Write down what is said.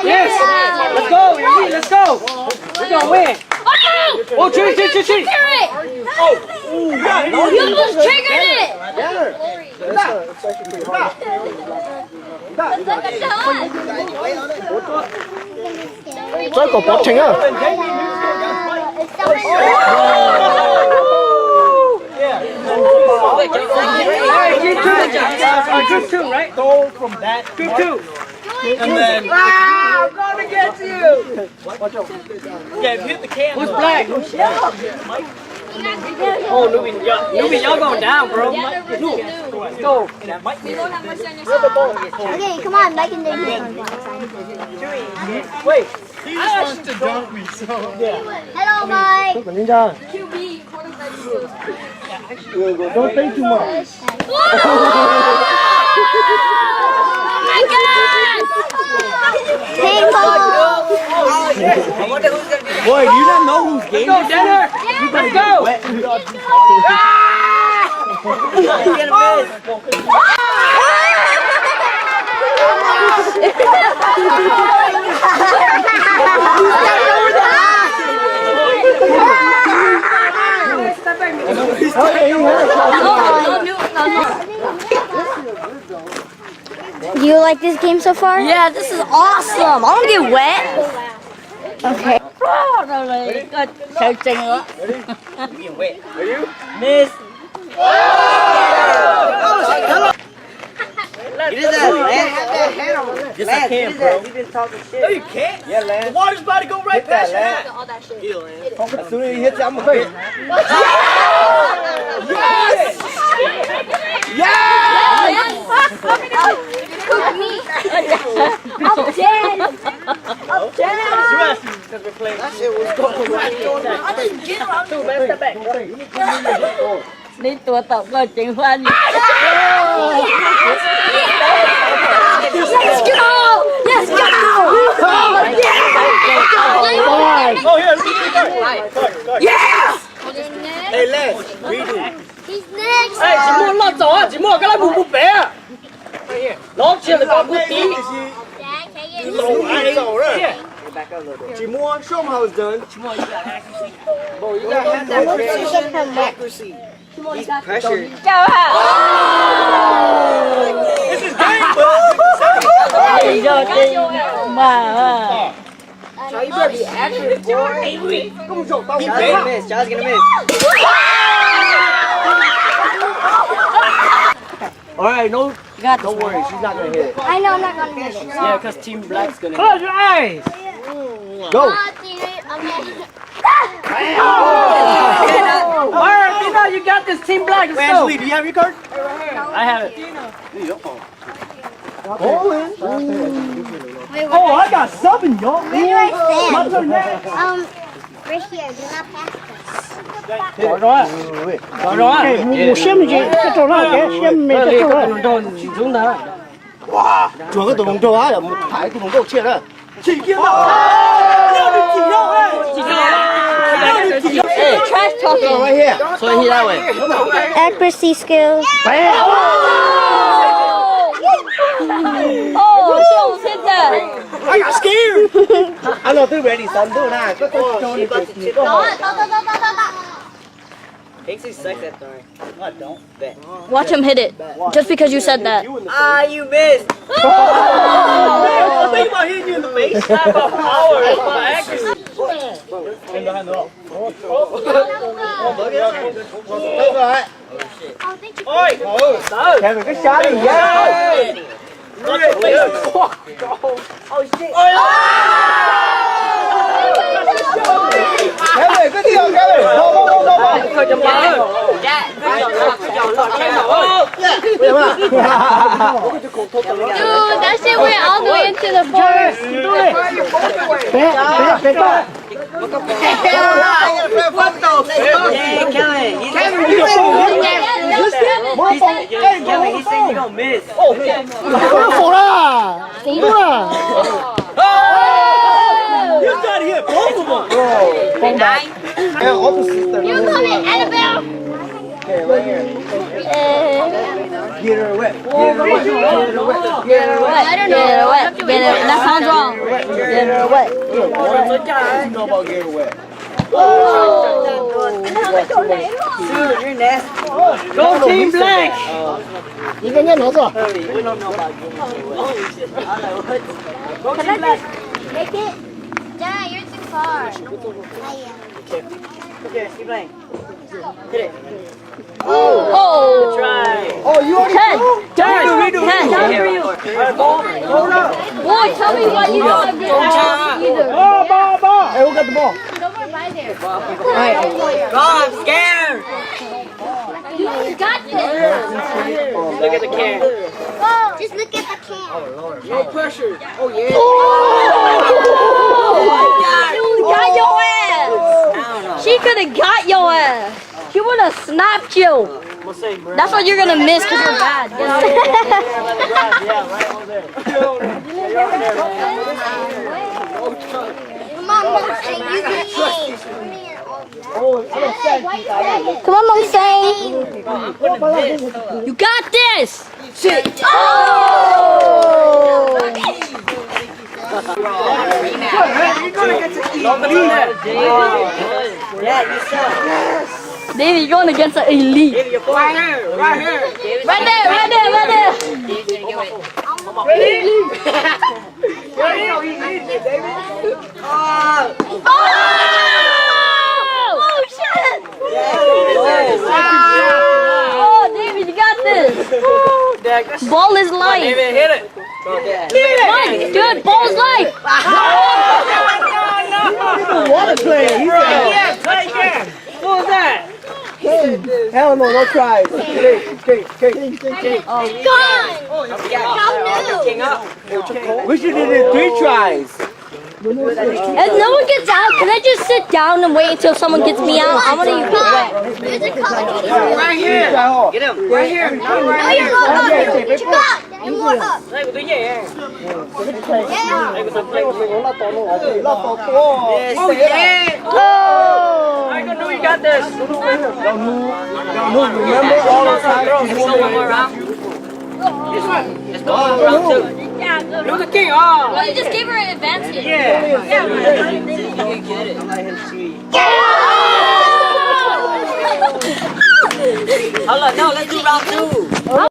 Yes! Let's go, Yumi, let's go! We're gonna win! Oh, tree! Oh! You almost triggered it! Trái cột bọt chừng á. Group 2, right? Go from that. Group 2. And then. I'm gonna get you! Yeah, hit the can. Who's black? Oh, Nubi, y'all going down, bro. Let's go. Okay, come on, Mike and then Wait. He just wants to dunk me, so. Yeah. hello, Mike. Don't think too much. Oh my God! Painful. Boy, you don't know whose game Let's go, Denner. Let's go. Do you like this game so far? Yeah, this is awesome. I don't get wet. Okay. Miss. Yes, I can, bro. No, you can't. Yeah, Lance. The water's about to go right past your hat. Get it, Lance. As soon as he hits it, I'm going to hit. Yes! Yes! I'm dead. Because we're playing. That shit was going right. Get around. Two, man, step back. นี่ตัวตบก็จริงว่า Let's go! Let's go! Oh, here, Yeah! Hey, Lance, redo. He's next. 哎，子墨落走啊！子墨，刚才不不白啊！攞住嚟講不啲。 Jimor, show him how it's done. Bro, you gotta have that accuracy. He's pressured. This is game, bro. So you better be accurate, boy. John's gonna miss. John's gonna miss. Alright, no worry, she's not gonna hit it. I know I'm not gonna miss it. Yeah, because Team Black's gonna hit it. Close your eyes! Go. Alright, Mina, you got this, Team Black. Let's go. Ashley, do you have your card? I have it. Bowling. Wait, Oh, I got 7, y'all. where do I stand? My turn next. Right here. Do not pass this. Rõ rồi. Rõ rồi. Một xem gì? Cái chỗ nào cái xem mình cái chỗ nào? Xuống đó. Wow, chúa cái tổ bóng châu Á là một thái tổ bóng châu chia đó. Chỉ kia đâu? Chỉ đâu ấy? Chỉ đâu? Hey, trash talking. Right here. So he that way. Accuracy skills. Oh, she almost hit that. I got scared. I know they're ready, son. Do that. Go Casey sucks at throwing. No, I don't. Bet. Watch him hit it. Just because you said that. Ah, you missed. Think about hitting you in the face. It's not about power. It's about accuracy. Oi! Kevin, cái trái này nhá. Oh shit! Kevin, cứ tiêu Kevin. Go. Coi chấm bắn rồi. Dude, that shit went all the way into the forest. Kevin, he said you gonna miss. Phổ ra. You got hit both of them. Yeah, opposite. You coming, Annabelle? Okay, right here. Get her wet. I don't know. Get it. That sounds wrong. Get her wet. You know about get her wet. Go Team Black. 一个念头做。 Can I just make it? Dad, you're too far. Okay, keep playing. Hit it. Oh. Try. Oh, you already 10. Redo. 10. Down for you. Boy, tell me why you don't have this either. Ball. Hey, who got the ball? Go over by there. I'm scared. You got this. Look at the can. Just look at the can. No pressure. Oh yeah. She got your ass. She could have got your ass. She would have snapped you. That's what you're gonna miss because you're bad. Get out of here. Come on, Mustang. You can Come on, Mustang. You got this. Oh! David, you're going against the elite. Right here. Right there. Oh, shit! Oh, David, you got this. Ball is life. David, hit it. Mike, dude, ball's life. Water play. Yeah, play again. What was that? Hell no tries. Gone. King up. We should have did 3 tries. If no one gets out, can I just sit down and wait until someone gets me out? I want to use wet. There's a color. Right here. Get him. Right here. No, you're up. What you got? And more up. Đây của tôi nhỉ? Yeah. Đây của tôi play. Oh Oh yeah. Oh. I know you got this. remember all the time. Throw one more round. This one. Let's go round 2. You're the king. Oh. Well, you just gave her an advantage. Yeah. Hold on, no, let's do round 2.